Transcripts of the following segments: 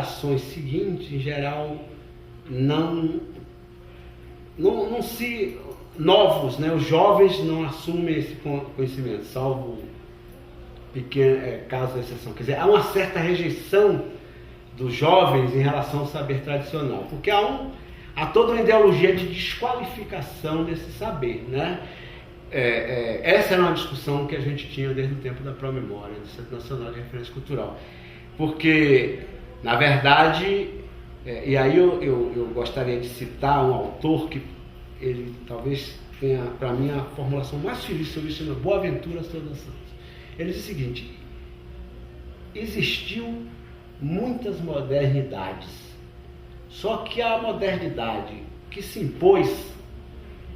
gerações seguintes, em geral, não se... novos, né? Os jovens não assumem esse conhecimento, salvo caso de exceção. Quer dizer, há uma certa rejeição dos jovens em relação ao saber tradicional, porque há toda uma ideologia de desqualificação desse saber, né? Essa era uma discussão que a gente tinha desde o tempo da Pró-Memória, do Centro Nacional de Referência Cultural, porque, na verdade, e aí eu gostaria de citar um autor que ele talvez tenha, para mim, a formulação mais feliz sobre isso, chama Boaventura Souza Santos. Ele diz o seguinte: existiu muitas modernidades, só que a modernidade que se impôs,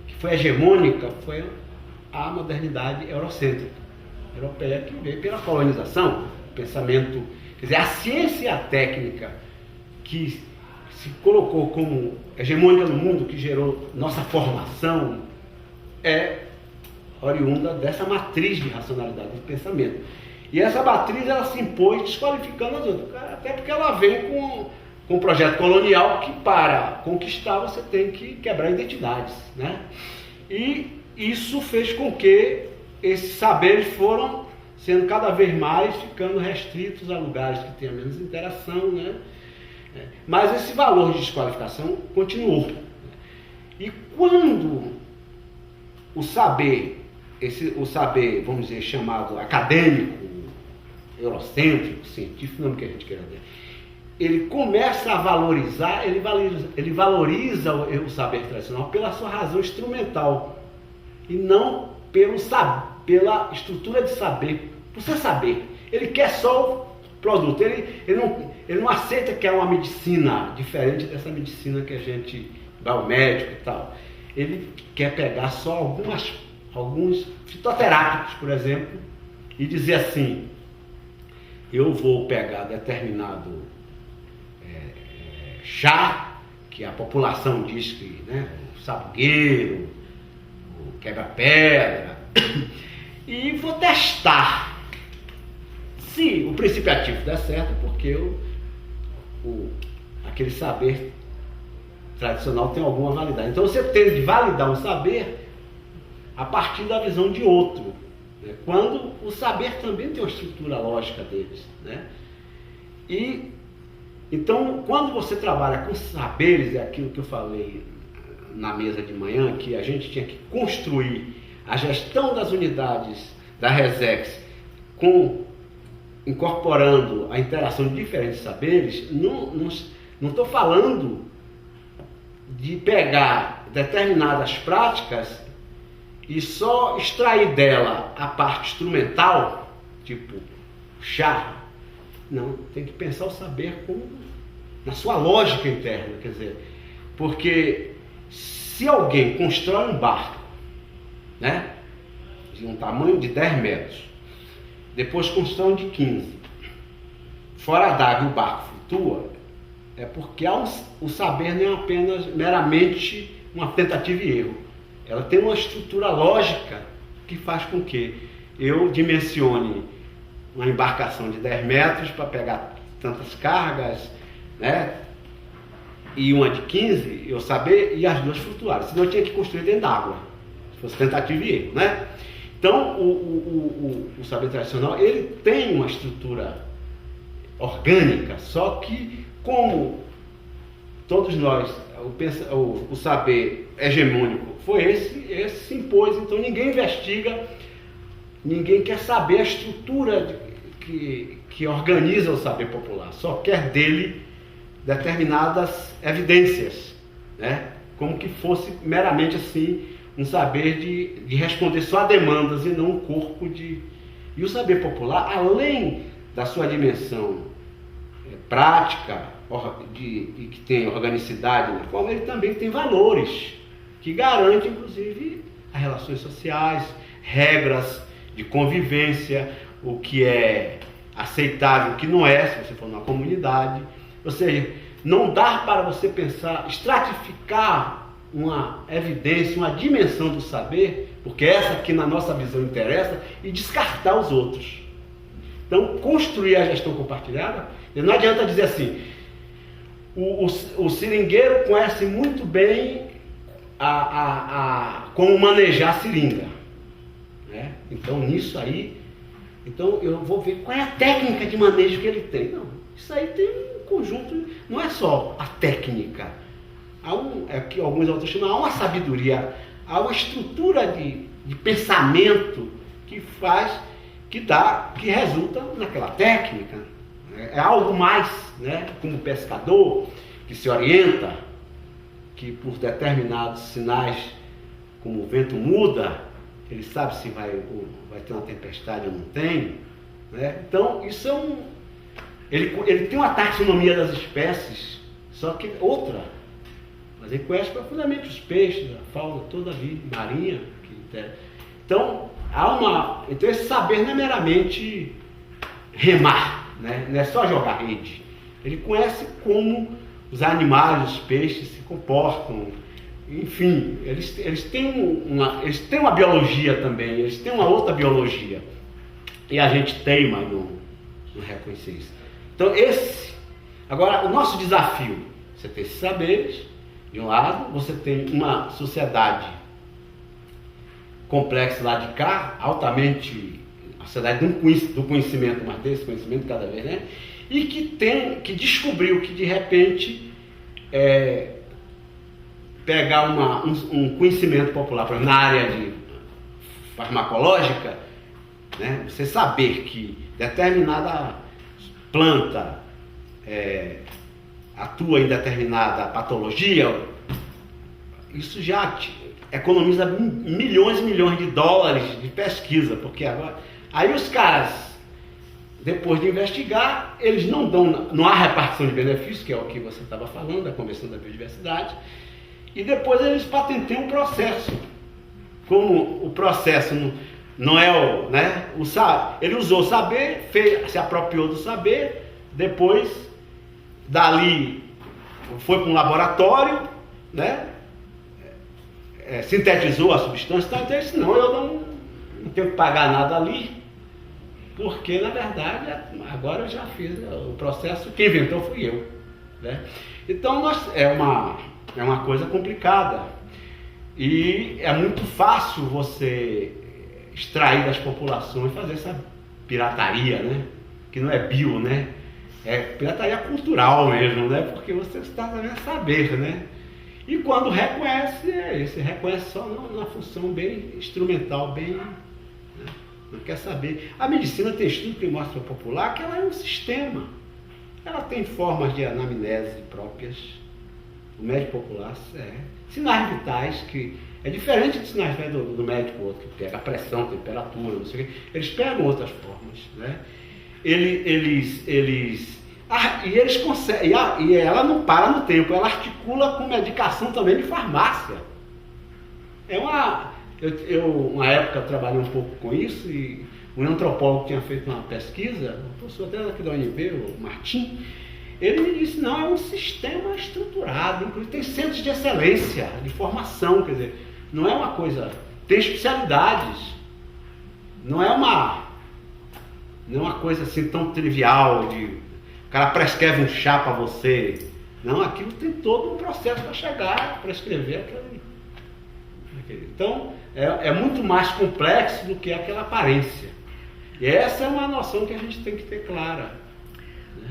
que foi hegemônica, foi a modernidade eurocêntrica, europeia, que veio pela colonização, o pensamento, quer dizer, a ciência e a técnica que se colocou como hegemônica no mundo, que gerou nossa formação, é oriunda dessa matriz de racionalidade de pensamento. E essa matriz, ela se impôs desqualificando as outras, até porque ela vem com um projeto colonial que, para conquistar, você tem que quebrar identidades, né? E isso fez com que esses saberes foram sendo cada vez mais ficando restritos a lugares que tenham menos interação, né? Mas esse valor de desqualificação continuou. E quando o saber, vamos dizer, chamado acadêmico, eurocêntrico, científico, nome que a gente queira ver, ele começa a valorizar, ele valoriza o saber tradicional pela sua razão instrumental e não pela estrutura de saber, por ser saber. Ele quer só o produto, ele não aceita que é uma medicina diferente dessa medicina que a gente vai ao médico e tal. Ele quer pegar só alguns fitoterápicos, por exemplo, e dizer assim: eu vou pegar determinado chá, que a população diz que, né, o sabugueiro, o quebra-pedra, e vou testar se o princípio ativo der certo, porque aquele saber tradicional tem alguma validade. Então você tem de validar um saber a partir da visão de outro, né? Quando o saber também tem uma estrutura lógica deles, né? E então, quando você trabalha com saberes, é aquilo que eu falei na mesa de manhã, que a gente tinha que construir a gestão das unidades da Resex incorporando a interação de diferentes saberes. Não estou falando de pegar determinadas práticas e só extrair dela a parte instrumental, tipo chá. Não, tem que pensar o saber na sua lógica interna, quer dizer, porque se alguém constrói um barco, né, de um tamanho de 10 metros, depois constrói um de 15, fora d'água o barco flutua, é porque o saber não é apenas meramente uma tentativa e erro. Ela tem uma estrutura lógica que faz com que eu dimensione uma embarcação de 10 metros para pegar tantas cargas, né? E uma de 15, eu saber, e as duas flutuarem. Senão eu tinha que construir dentro d'água, se fosse tentativa e erro, né? Então, o saber tradicional, ele tem uma estrutura orgânica, só que, como todos nós, o saber hegemônico foi esse se impôs, então ninguém investiga, ninguém quer saber a estrutura que organiza o saber popular, só quer dele determinadas evidências, né? Como que fosse meramente assim um saber de responder só a demandas e não um corpo de... E o saber popular, além da sua dimensão prática, que tem organicidade na forma, ele também tem valores que garantem, inclusive, as relações sociais, regras de convivência, o que é aceitável, o que não é, se você for numa comunidade. Ou seja, não dá para você pensar, estratificar uma evidência, uma dimensão do saber, porque essa aqui na nossa visão interessa, e descartar os outros. Então, construir a gestão compartilhada, não adianta dizer assim, o seringueiro conhece muito bem como manejar a seringa, né? Então nisso aí, então eu vou ver qual é a técnica de manejo que ele tem. Não, isso aí tem um conjunto, não é só a técnica, é que alguns autores chamam, há uma sabedoria, há uma estrutura de pensamento que faz, que resulta naquela técnica. É algo mais, né? Como o pescador que se orienta, que por determinados sinais, como o vento muda, ele sabe se vai ter uma tempestade ou não tem, né? Então isso ele tem uma taxonomia das espécies, só que outra, mas ele conhece profundamente os peixes, a fauna toda ali, marinha. Então então esse saber não é meramente remar, né? Não é só jogar rede. Ele conhece como os animais, os peixes se comportam, enfim, eles têm uma biologia também, eles têm uma outra biologia. E a gente teima no reconhecer isso. Então agora o nosso desafio, você tem esses saberes, de um lado, você tem uma sociedade complexa lá de cá, altamente, a sociedade do conhecimento, mas desse conhecimento cada vez, né? E que descobriu que de repente pegar um conhecimento popular, por exemplo, na área de farmacológica, né? Você saber que determinada planta atua em determinada patologia, isso já economiza milhões e milhões de dólares de pesquisa, porque agora aí os caras, depois de investigar, eles não há repartição de benefícios, que é o que você estava falando, da Convenção da Biodiversidade, e depois eles patenteiam o processo. Como o processo não é ele usou o saber, se apropriou do saber, depois dali foi para um laboratório, né? Sintetizou a substância, então senão eu não tenho que pagar nada ali, porque na verdade agora eu já fiz o processo, quem inventou fui eu, né? Então é uma coisa complicada e é muito fácil você extrair das populações, fazer essa pirataria, né? Que não é bio, né? É pirataria cultural mesmo, né? Porque você está devendo saber, né? E quando reconhece, você reconhece só na função bem instrumental, bem, né? Não quer saber. A medicina tem estudo que mostra ao popular que ela é um sistema. Ela tem formas de anamnese próprias. O médico popular sinais vitais, que é diferente dos sinais vitais do médico outro, que pega a pressão, temperatura, não sei o quê. Eles pegam outras formas, né? E eles conseguem, e ela não para no tempo, ela articula com medicação também de farmácia. Uma época eu trabalhei um pouco com isso, e um antropólogo tinha feito uma pesquisa, o professor até daqui da UNB, o Martim, ele me disse, não, é um sistema estruturado, inclusive tem centros de excelência, de formação, quer dizer, não é uma coisa, tem especialidades, não é uma coisa assim tão trivial o cara prescreve um chá para você. Não, aquilo tem todo um processo para chegar a prescrever aquele. Então, é muito mais complexo do que aquela aparência. E essa é uma noção que a gente tem que ter clara, né?